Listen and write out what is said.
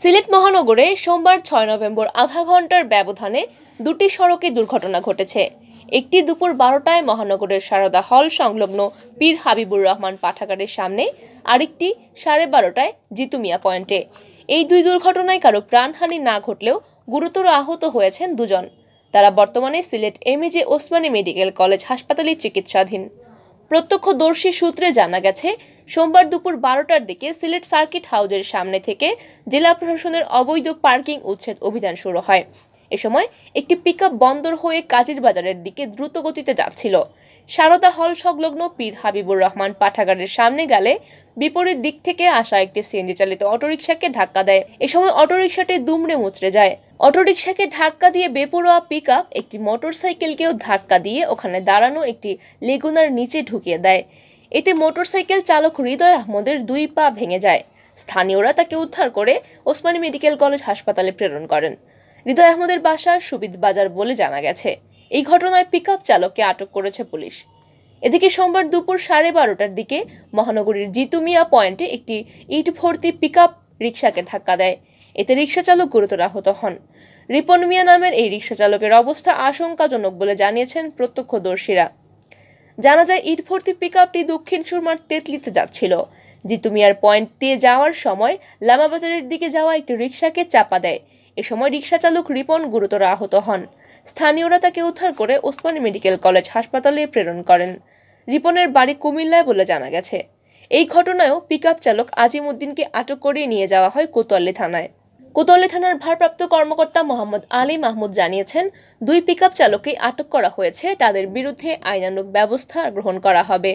সিলেট মহানগরে সোমবার ৬ নভেম্বর আধা ঘন্টার ব্যবধানে দুটি সড়কে দুর্ঘটনা ঘটেছে। একটি দুপুর ১২টায় মহানগরের সারদা হল সংলগ্ন পীর হাবিবুর রহমান পাঠাগারের সামনে, আরেকটি ১২:৩০টায় জিতু মিয়া পয়েন্টে। এই দুই দুর্ঘটনায় কারো প্রাণহানি না ঘটলেও গুরুতর আহত হয়েছেন দুজন। তারা বর্তমানে সিলেট এমএজে ওসমানী মেডিকেল কলেজ হাসপাতালে চিকিৎসাধীন। প্রত্যক্ষদর্শী সূত্রে জানা গেছে, সোমবার দুপুর ১২টার দিকে সিলেট সার্কিট হাউসের সামনে থেকে জেলা প্রশাসনের অবৈধ পার্কিং উচ্ছেদ অভিযান শুরু হয়। এ সময় একটি পিকআপ বন্দর হয়ে কাজীর বাজারের দিকে দ্রুত গতিতে যাচ্ছিল। সারদা হল সংলগ্ন পীর হাবিবুর রহমান পাঠাগারের সামনে গেলে বিপরীত দিক থেকে আসা একটি সিএনজি চালিত অটোরিকশাকে ধাক্কা দেয়। এ সময় অটোরিকশাটি দুমড়ে মুচড়ে যায়। অটোরিকশাকে ধাক্কা দিয়ে বেপরোয়া পিকআপ একটি মোটরসাইকেলকেও ধাক্কা দিয়ে ওখানে দাঁড়ানো একটি লেগুনার নিচে ঢুকিয়ে দেয়। এতে মোটরসাইকেল চালক হৃদয় আহমদের ২ পা ভেঙে যায়। স্থানীয়রা তাকে উদ্ধার করে ওসমানী মেডিকেল কলেজ হাসপাতালে প্রেরণ করেন। হৃদয় আহমদের বাসা সুবিদ বাজার বলে জানা গেছে। এই ঘটনায় পিকআপ চালককে আটক করেছে পুলিশ। এদিকে সোমবার দুপুর ১২:৩০টার দিকে মহানগরীর জিতু মিয়া পয়েন্টে একটি ইট ভর্তি পিকআপ রিকশাকে ধাক্কা দেয়। এতে রিকশা চালক গুরুতর আহত হন। রিপন মিয়া নামের এই রিকশা চালকের অবস্থা আশঙ্কাজনক বলে জানিয়েছেন প্রত্যক্ষদর্শীরা। জানা যায়, ইট ভর্তি পিকআপটি দক্ষিণ সুরমার তেতলিতে যাচ্ছিল। জিতু মিয়ার পয়েন্ট দিয়ে যাওয়ার সময় লামাবাজারের দিকে যাওয়া একটি রিকশাকে চাপা দেয়। এ সময় রিকশা চালক রিপন গুরুতর আহত হন। স্থানীয়রা তাকে উদ্ধার করে ওসমানী মেডিকেল কলেজ হাসপাতালে প্রেরণ করেন। রিপনের বাড়ি কুমিল্লায় বলে জানা গেছে। এই ঘটনায়ও পিকআপ চালক আজিম উদ্দিনকে আটক করে নিয়ে যাওয়া হয় কোতোয়ালি থানায়। কোতোয়ালি থানার ভারপ্রাপ্ত কর্মকর্তা মোহাম্মদ আলী মাহমুদ জানিয়েছেন, ২ পিকআপ চালককে আটক করা হয়েছে। তাদের বিরুদ্ধে আইনানুগ ব্যবস্থা গ্রহণ করা হবে।